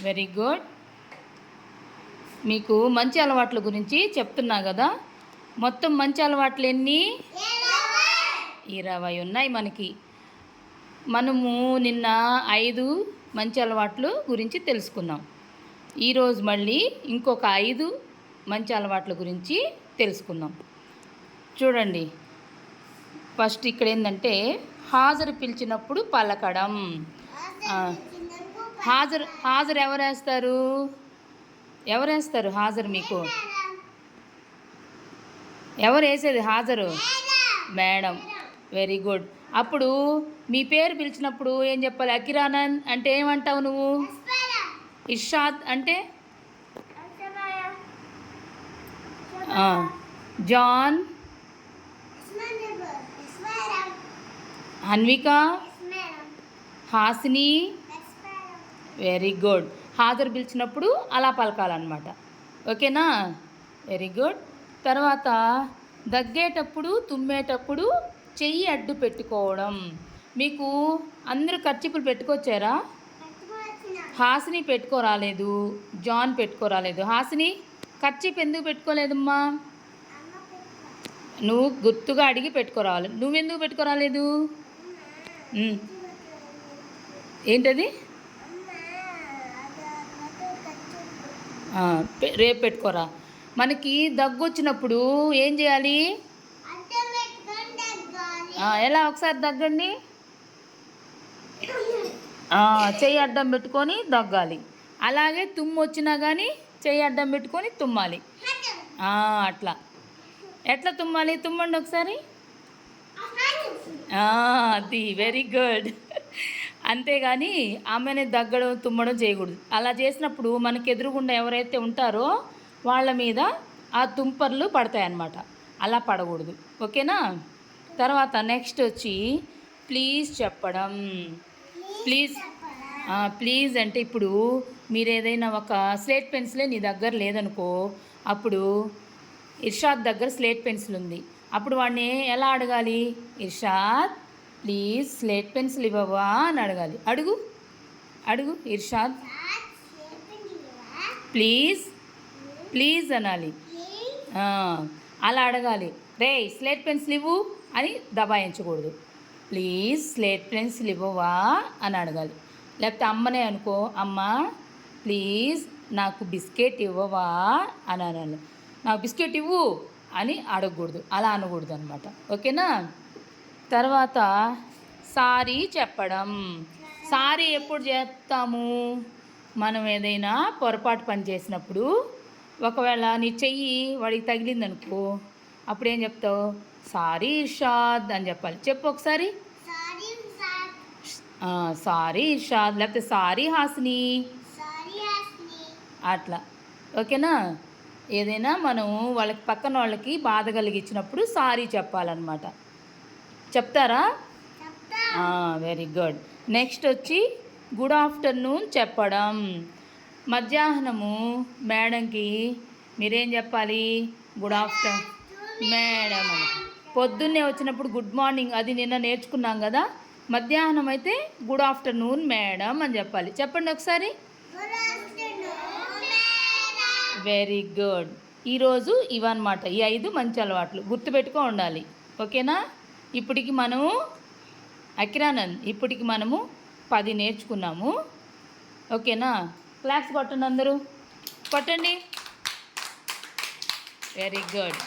Very good. మీకు మంచి అలవాట్ల గురించి చెప్తున్నా కదా. మొత్తం మంచి అలవాట్లు ఎన్ని? 20 ఉన్నాయి మనకి. మనము నిన్న 5 మంచి అలవాట్లు గురించి తెలుసుకున్నాం. ఈరోజు మళ్ళీ ఇంకొక 5 మంచి అలవాట్ల గురించి తెలుసుకుందాం. చూడండి, ఫస్ట్ ఇక్కడ ఏంటంటే హాజరు పిలిచినప్పుడు పలకడం. హాజరు ఎవరేస్తారు? హాజరు మీకు ఎవరు వేసేది హాజరు? మేడం. Very good. అప్పుడు మీ పేరు పిలిచినప్పుడు ఏం చెప్పాలి? అకిరానన్ అంటే ఏమంటావు నువ్వు? ఇర్షాద్ అంటే? John, Anvika, Hasini. Very good. హాజరు పిలిచినప్పుడు అలా పలకాలన్నమాట. ఓకేనా? Very good. తర్వాత దగ్గేటప్పుడు తుమ్మేటప్పుడు చెయ్యి అడ్డు పెట్టుకోవడం. మీకు అందరూ కర్చీపులు పెట్టుకొచ్చారా? హాసిని పెట్టుకోరాలేదు, జాన్ పెట్టుకోరాలేదు. హాసిని కర్చీప్ ఎందుకు పెట్టుకోలేదమ్మా? నువ్వు గుర్తుగా అడిగి పెట్టుకోరావాలి. నువ్వెందుకు పెట్టుకోరాలేదు? ఏంటది? రేపు పెట్టుకోరా. మనకి దగ్గు వచ్చినప్పుడు ఏం చేయాలి? ఎలా? ఒకసారి దగ్గండి. చెయ్యి అడ్డం పెట్టుకొని దగ్గాలి. అలాగే తుమ్ము వచ్చినా కానీ చెయ్యి అడ్డం పెట్టుకొని తుమ్మాలి. అట్లా. ఎట్లా తుమ్మాలి? తుమ్మండి ఒకసారి. అది వెరీ గుడ్. అంతేగాని ఆమెనే దగ్గడం తుమ్మడం చేయకూడదు. అలా చేసినప్పుడు మనకు ఎదురుగుండా ఎవరైతే ఉంటారో వాళ్ళ మీద ఆ తుంపర్లు పడతాయన్నమాట. అలా పడకూడదు. ఓకేనా? తర్వాత నెక్స్ట్ వచ్చి ప్లీజ్ చెప్పడం. ప్లీజ్ అంటే ఇప్పుడు మీరు ఏదైనా ఒక స్లేట్ పెన్సిలే నీ దగ్గర లేదనుకో, అప్పుడు ఇర్షాద్ దగ్గర స్లేట్ పెన్సిల్ ఉంది. అప్పుడు వాడిని ఎలా అడగాలి? ఇర్షాద్ ప్లీజ్ స్లేట్ పెన్సిల్ ఇవ్వవా అని అడగాలి. అడుగు ఇర్షాద్ ప్లీజ్ అనాలి. అలా అడగాలి. రే స్లేట్ పెన్సిల్ ఇవ్వు అని దబాయించకూడదు. ప్లీజ్ స్లేట్ పెన్సిల్ ఇవ్వవా అని అడగాలి. లేకపోతే అమ్మనే అనుకో, అమ్మ ప్లీజ్ నాకు బిస్కెట్ ఇవ్వవా అని అనాలి. నాకు బిస్కెట్ ఇవ్వు అని అడగకూడదు. అలా అనకూడదు అనమాట. ఓకేనా? తర్వాత సారీ చెప్పడం. సారీ ఎప్పుడు చేస్తాము? మనం ఏదైనా పొరపాటు పని చేసినప్పుడు, ఒకవేళ నీ చెయ్యి వాడికి తగిలిందనుకో, అప్పుడు ఏం చెప్తావు? సారీ ఇర్షాద్ అని చెప్పాలి. చెప్పు ఒకసారి. సారీ ఇర్షాద్, లేకపోతే సారీ హాసిని, అట్లా. ఓకేనా? ఏదైనా మనం వాళ్ళకి పక్కన వాళ్ళకి బాధ కలిగించినప్పుడు సారీ చెప్పాలన్నమాట. చెప్తారా? Very good. నెక్స్ట్ వచ్చి గుడ్ ఆఫ్టర్నూన్ చెప్పడం. మధ్యాహ్నము మేడంకి మీరేం చెప్పాలి? గుడ్ ఆఫ్టర్నూన్ మేడం అని. పొద్దున్నే వచ్చినప్పుడు గుడ్ మార్నింగ్, అది నిన్న నేర్చుకున్నాం కదా. మధ్యాహ్నం అయితే గుడ్ ఆఫ్టర్నూన్ మేడం అని చెప్పాలి. చెప్పండి ఒకసారి. Very good. ఈరోజు ఇవన్నమాట ఈ 5 మంచి అలవాట్లు. గుర్తుపెట్టుకో ఉండాలి. ఓకేనా? ఇప్పటికి మనము అకిరానంద్ 10 నేర్చుకున్నాము. ఓకేనా? క్లాప్స్ కొట్టండి అందరూ. కొట్టండి. Very good.